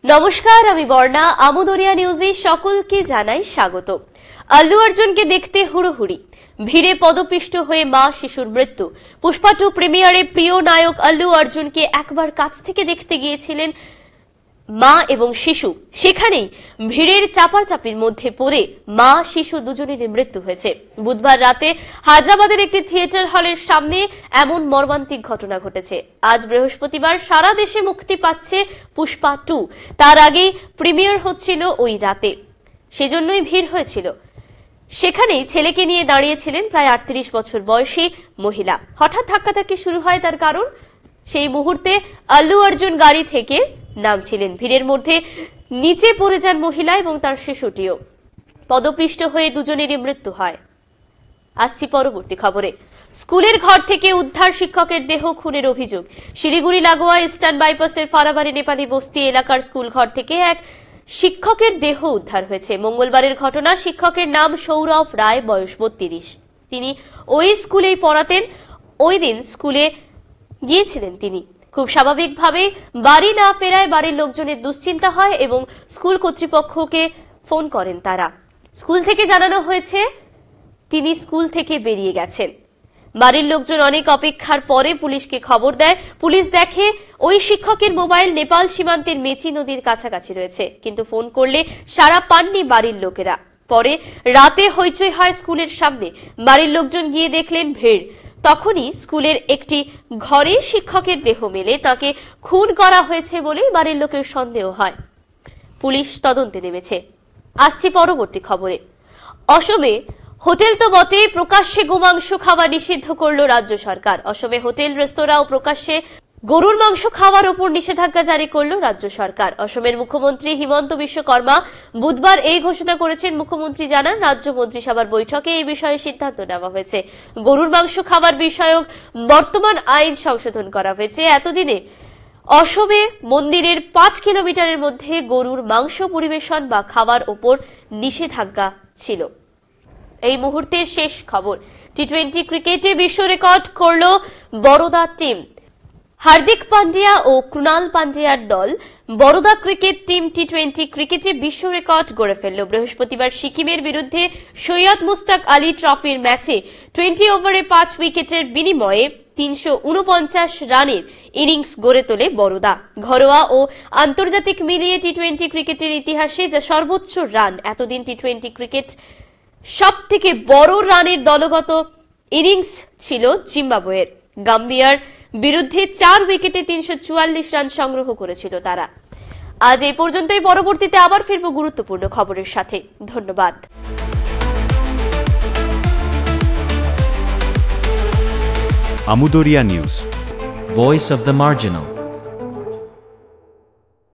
নমস্কার, আমি বর্ণা। আমুদরিয়া নিউজে সকলকে জানাই স্বাগত। আল্লু অর্জুনকে দেখতে হুড়োহুড়ি, ভিড়ে পদপিষ্ট হয়ে মা শিশুর মৃত্যু। পুষ্পা 2 প্রিমিয়ারে প্রিয় নায়ক আল্লু অর্জুনকে একবার কাছ থেকে দেখতে গিয়েছিলেন মা এবং শিশু। সেখানেই ভিড়ের চাপাচাপির মধ্যে পড়ে মা শিশু দুজনেরই মৃত্যু হয়েছে। বুধবার রাতে হায়দ্রাবাদের একটি থিয়েটার হলের সামনে এমন মর্মান্তিক ঘটনা ঘটেছে। আজ বৃহস্পতিবার সারা দেশে মুক্তি পাচ্ছে পুষ্পা 2। তার আগেই প্রিমিয়ার হচ্ছিল ওই রাতে, সেজন্যই ভিড় হয়েছিল। সেখানেই ছেলেকে নিয়ে দাঁড়িয়েছিলেন প্রায় 38 বছর বয়সী মহিলা। হঠাৎ ধাক্কাধাক্কি শুরু হয়, তার কারণ সেই মুহূর্তে আল্লু অর্জুন গাড়ি থেকে নামছিলেন। ভিড়ের মধ্যে নিচে পড়ে যান মহিলা এবং তার শিশুটিও। পদপিষ্ট হয়ে দুজনেরই মৃত্যু হয়। আসছি পরবর্তী খবরে। স্কুলের ঘর থেকে উদ্ধার শিক্ষকের দেহ খুনের অভিযোগ। শিলিগুড়ি লাগোয়া ইস্টার্ন বাইপাসের ফারাবাড়ি নেপালি বস্তি এলাকার স্কুল ঘর থেকে এক শিক্ষকের দেহ উদ্ধার হয়েছে। মঙ্গলবারের ঘটনা। শিক্ষকের নাম সৌরভ রায়, বয়স 32। তিনি ওই স্কুলেই পড়াতেন। ওই দিন স্কুলে গিয়েছিলেন তিনি। খুব স্বাভাবিকভাবে বাড়ি না ফেরায় বাড়ির লোকজনের দুশ্চিন্তা হয় এবং স্কুল কর্তৃপক্ষকে ফোন করেন তারা। স্কুল থেকে জানানো হয়েছে তিনি স্কুল থেকে বেরিয়ে গেছেন। বাড়ির লোকজন অনেক অপেক্ষার পরে পুলিশকে খবর দেয়। পুলিশ দেখে ওই শিক্ষকের মোবাইল নেপাল সীমান্তের মেচি নদীর কাছাকাছি রয়েছে, কিন্তু ফোন করলে সাড়া পাননি বাড়ির লোকেরা। পরে রাতে হইচই হয় স্কুলের সামনে। বাড়ির লোকজন গিয়ে দেখলেন ভিড়। তখনই স্কুলের একটি ঘরে শিক্ষকের দেহ মেলে। তাকে খুন করা হয়েছে বলেই বাড়ির লোকের সন্দেহ হয়। পুলিশ তদন্তে নেমেছে। আসছি পরবর্তী খবরে। অসমে হোটেল তো বটে, প্রকাশ্যে গোমাংস খাওয়া নিষিদ্ধ করল রাজ্য সরকার। অসমে হোটেল, রেস্তোরাঁ ও প্রকাশ্যে গরুর মাংস খাওয়ার উপর নিষেধাজ্ঞা জারি করল রাজ্য সরকার। অসমের মুখ্যমন্ত্রী হিমন্ত বিশ্বকর্মা বুধবার এই ঘোষণা করেছেন। মুখ্যমন্ত্রী জানান, রাজ্য মন্ত্রিসভার বৈঠকে এই বিষয়ে সিদ্ধান্ত নেওয়া হয়েছে। গরুর মাংস খাবার বিষয়ক বর্তমান আইন সংশোধন করা হয়েছে। এতদিনে অসমে মন্দিরের 5 কিলোমিটারের মধ্যে গরুর মাংস পরিবেশন বা খাওয়ার উপর নিষেধাজ্ঞা ছিল। এই মুহূর্তের শেষ খবর। টি20 ক্রিকেটে বিশ্ব রেকর্ড করল বরোদা টিম। হার্দিক পান্ডিয়া ও কৃণাল পান্ডিয়ার দল বরোদা ক্রিকেট টিম টি20 ক্রিকেটে বিশ্ব রেকর্ড গড়ে ফেলল। বৃহস্পতিবার সিকিমের বিরুদ্ধে সৈয়দ মুস্তাক আলী ট্রফির ম্যাচে 20 ওভারে 5 উইকেটের বিনিময়ে 349 রানের ইনিংস গড়ে তোলে বরোদা। ঘরোয়া ও আন্তর্জাতিক মিলিয়ে টি20 ক্রিকেটের ইতিহাসে যা সর্বোচ্চ রান। এতদিন টি20 ক্রিকেট সব থেকে বড় রানের দলগত ইনিংস ছিল জিম্বাবুয়ের। গাম্বিয়ার বিরুদ্ধে 4 উইকেটে 344 রান সংগ্রহ করেছিল তারা। আজ এই পর্যন্তই। পরবর্তীতে আবার ফিরব গুরুত্বপূর্ণ খবরের সাথে। ধন্যবাদ। Amu Darya news, voice of the marginal.